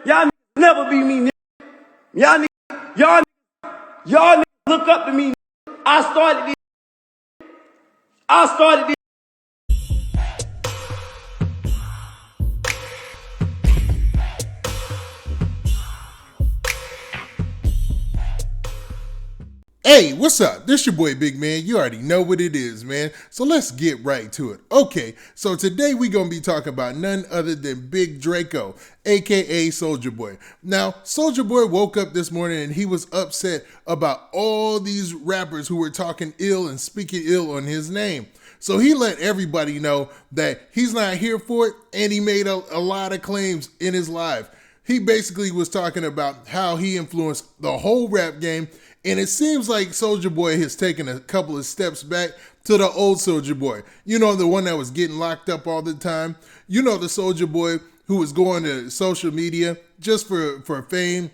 Y'all niggas never be me, nigga. Y'all niggas look up to me. I started this. Hey, what's up? This your boy Big Man. You already know what it is, man. So let's get right to it. Okay, so today we gonna be talking about none other than Big Drakeo, aka Soulja Boy. Now, Soulja Boy woke up this morning and he was upset about all these rappers who were talking ill and speaking ill on his name. So he let everybody know that he's not here for it, and he made a lot of claims in his live. He basically was talking about how he influenced the whole rap game. And it seems like Soulja Boy has taken a couple of steps back to the old Soulja Boy. You know, the one that was getting locked up all the time. You know, the Soulja Boy who was going to social media just for fame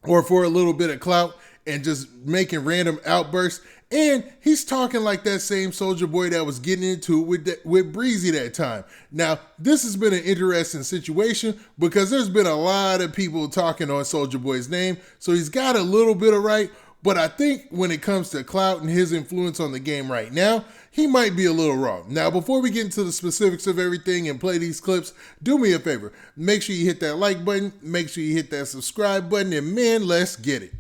or for a little bit of clout and just making random outbursts. And he's talking like that same Soulja Boy that was getting into it with Breezy that time. Now, this has been an interesting situation because there's been a lot of people talking on Soulja Boy's name. So he's got a little bit of right. But I think when it comes to clout and his influence on the game right now, he might be a little wrong. Now, before we get into the specifics of everything and play these clips, do me a favor. Make sure you hit that like button. Make sure you hit that subscribe button. And man, let's get it.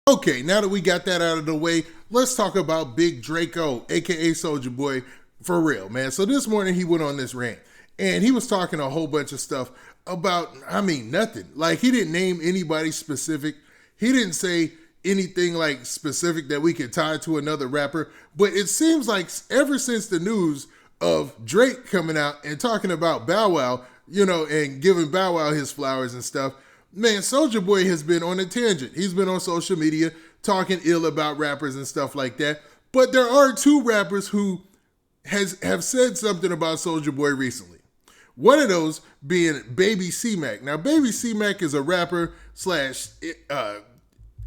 Okay, now that we got that out of the way, let's talk about Big Drakeo, aka Soulja Boy, for real, man. So this morning he went on this rant and he was talking a whole bunch of stuff about, nothing. Like, he didn't name anybody specific. He didn't say anything like specific that we could tie to another rapper. But it seems like ever since the news of Drake coming out and talking about Bow Wow, you know, and giving Bow Wow his flowers and stuff, man, Soulja Boy has been on a tangent. He's been on social media talking ill about rappers and stuff like that. But there are two rappers who have said something about Soulja Boy recently. One of those being Baby C-Mac. Now, Baby C-Mac is a rapper slash,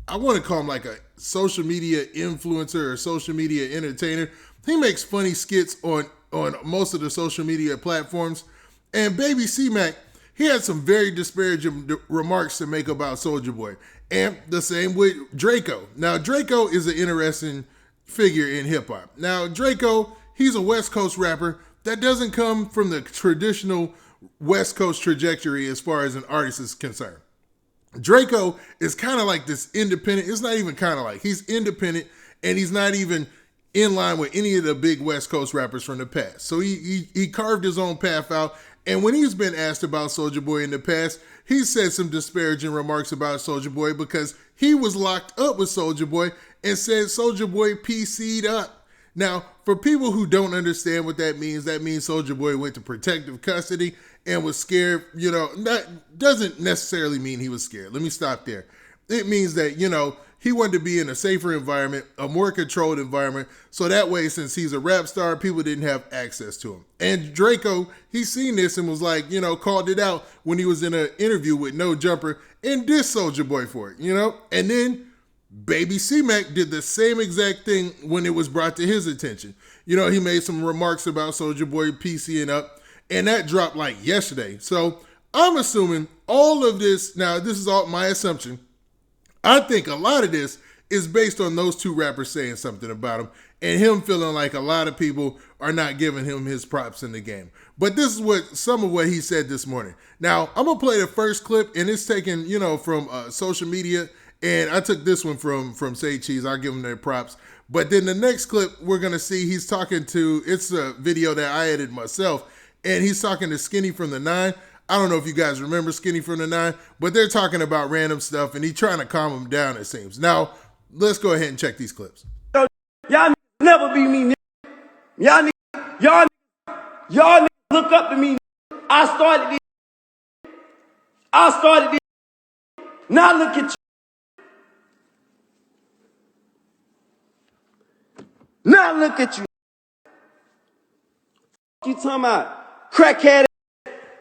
I want to call him like a social media influencer or social media entertainer. He makes funny skits on most of the social media platforms. And Baby C-Mac, he had some very disparaging remarks to make about Soulja Boy. And the same with Drakeo. Now, Drakeo is an interesting figure in hip-hop. Now, Drakeo, he's a West Coast rapper that doesn't come from the traditional West Coast trajectory as far as an artist is concerned. Drakeo is kind of like this independent. It's not even kind of like. He's independent, and he's not even in line with any of the big West Coast rappers from the past. So he carved his own path out. And when he's been asked about Soulja Boy in the past, he said some disparaging remarks about Soulja Boy because he was locked up with Soulja Boy and said Soulja Boy PC'd up. Now, for people who don't understand what that means Soulja Boy went to protective custody and was scared. You know, that doesn't necessarily mean he was scared. Let me stop there. It means that, you know, he wanted to be in a safer environment, a more controlled environment. So that way, since he's a rap star, people didn't have access to him. And Drakeo, he's seen this and was like, you know, called it out when he was in an interview with No Jumper and dissed Soulja Boy for it, you know? And then Baby C-Mac did the same exact thing when it was brought to his attention. You know, he made some remarks about Soulja Boy PCing up, and that dropped like yesterday. So I'm assuming all of this, now this is all my assumption, I think a lot of this is based on those two rappers saying something about him and him feeling like a lot of people are not giving him his props in the game. But this is some of what he said this morning. Now, I'm going to play the first clip, and it's taken, you know, from social media, and I took this one from Say Cheese. I'll give him their props. But then the next clip we're going to see, he's talking to, it's a video that I edited myself, and he's talking to Skinny from the Nine. I don't know if you guys remember Skinny from the Nine, but they're talking about random stuff, and he's trying to calm him down, it seems. Now, let's go ahead and check these clips. Y'all niggas never be me, nigga. Y'all niggas look up to me. I started this. Now look at you. Now look at you. You talking about crackhead,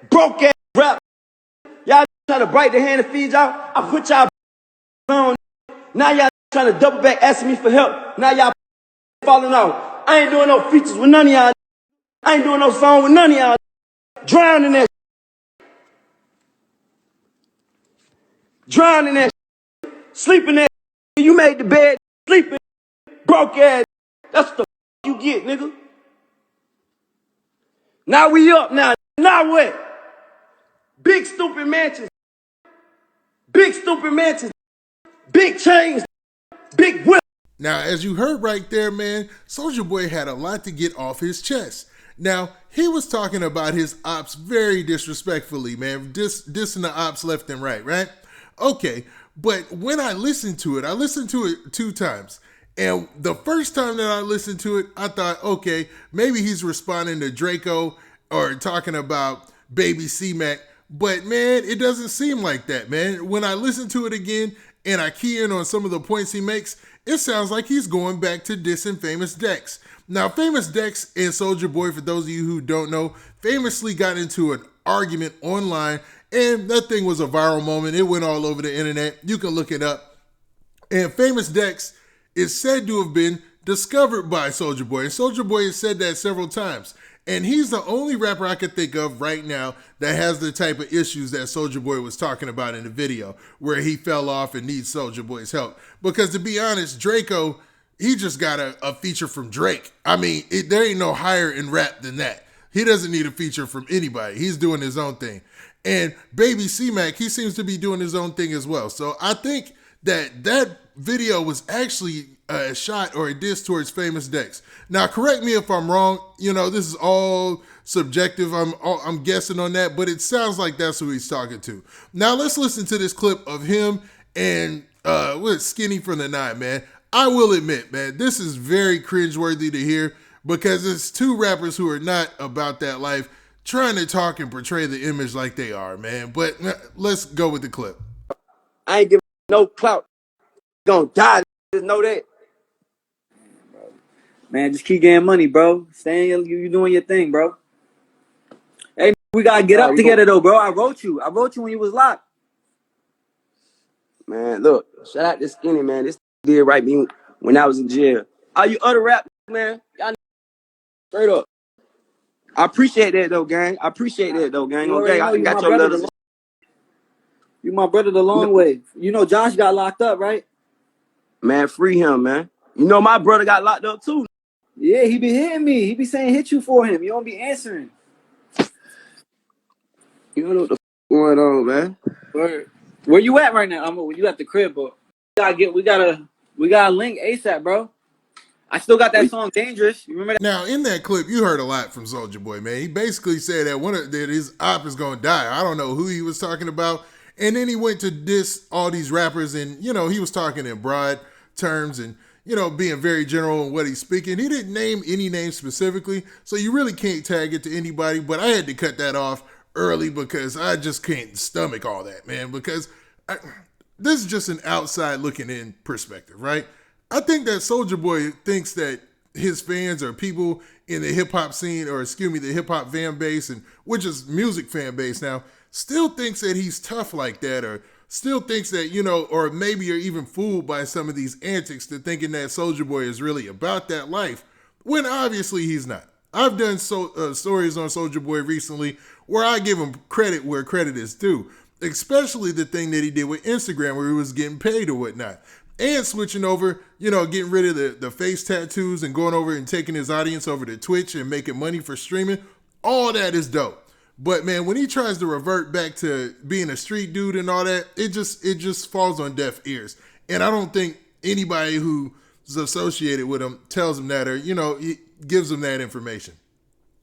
broke ass rap. Y'all trying to bite the hand that feeds y'all. I put y'all on. Now y'all trying to double back asking me for help. Now y'all falling off. I ain't doing no features with none of y'all. I ain't doing no song with none of y'all. Drowning that. drowning that shit, sleeping that shit. You made the bed, sleeping, broke ass. That's what the you get, nigga. Now we up now. Now what? Big stupid mansions. Big stupid mansions. Big chains. Big whip. Now, as you heard right there, man, Soulja Boy had a lot to get off his chest. Now, he was talking about his ops very disrespectfully, man, dissing the ops left and right? Okay, but when I listened to it 2 times. And the first time that I listened to it, I thought, okay, maybe he's responding to Drakeo or talking about Baby C-Mac. But, man, it doesn't seem like that, man. When I listen to it again and I key in on some of the points he makes, it sounds like he's going back to dissing Famous Dex. Now, Famous Dex and Soulja Boy, for those of you who don't know, famously got into an argument online, and that thing was a viral moment. It went all over the internet. You can look it up. And Famous Dex is said to have been discovered by Soulja Boy. And Soulja Boy has said that several times. And he's the only rapper I could think of right now that has the type of issues that Soulja Boy was talking about in the video, where he fell off and needs Soulja Boy's help. Because to be honest, Drakeo, he just got a feature from Drake. I mean, there ain't no higher in rap than that. He doesn't need a feature from anybody. He's doing his own thing. And Baby C-Mac, he seems to be doing his own thing as well. So I think that video was actually a shot or a diss towards Famous Dex. Now, correct me if I'm wrong. You know, this is all subjective. I'm guessing on that, but it sounds like that's who he's talking to. Now, let's listen to this clip of him and Skinny from the Nine, man. I will admit, man, this is very cringeworthy to hear because it's 2 rappers who are not about that life trying to talk and portray the image like they are, man. But let's go with the clip. I ain't giving no clout. Gonna die. Just know that. Man, just keep getting money, bro. You doing your thing, bro. Hey, we gotta get up together though, bro. I wrote you when you was locked. Man, look, shout out to Skinny, man. This did right me when I was in jail. All you other rap, man, y'all straight up. I appreciate that though, gang. Okay, I got your letters. You my brother the long way. You know Josh got locked up, right? Man, free him, man. You know my brother got locked up too. Yeah, he be hitting me. He be saying hit you for him. You don't be answering. You don't know what the going on, man. Where you at right now? You at the crib, but we gotta link ASAP, bro. I still got that song Dangerous. You remember that? Now, in that clip, you heard a lot from Soulja Boy, man. He basically said that his op is gonna die. I don't know who he was talking about. And then he went to diss all these rappers, and you know, he was talking in broad terms and you know, being very general in what he's speaking. He didn't name any names specifically, so you really can't tag it to anybody, but I had to cut that off early because I just can't stomach all that, man, because this is just an outside looking in perspective, right? I think that Soulja Boy thinks that his fans are people in the hip-hop scene, or excuse me, the hip-hop fan base, and which is music fan base now, still thinks that he's tough like that, or still thinks that, you know, or maybe you're even fooled by some of these antics to thinking that Soulja Boy is really about that life, when obviously he's not. I've done stories on Soulja Boy recently where I give him credit where credit is due, especially the thing that he did with Instagram where he was getting paid or whatnot. And switching over, you know, getting rid of the face tattoos and going over and taking his audience over to Twitch and making money for streaming. All that is dope. But man, when he tries to revert back to being a street dude and all that, it just falls on deaf ears. And I don't think anybody who's associated with him tells him that, or, you know, gives him that information.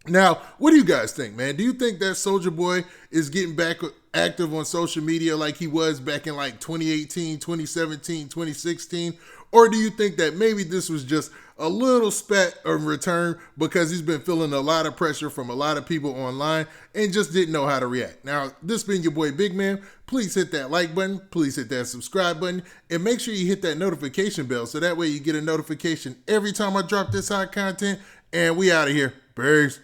Now, what do you guys think, man? Do you think that Soulja Boy is getting back active on social media like he was back in like 2018, 2017, 2016? Or do you think that maybe this was just a little spat of return because he's been feeling a lot of pressure from a lot of people online and just didn't know how to react? Now, this being your boy Big Man, please hit that like button, please hit that subscribe button, and make sure you hit that notification bell so that way you get a notification every time I drop this hot content. And we out of here. Peace.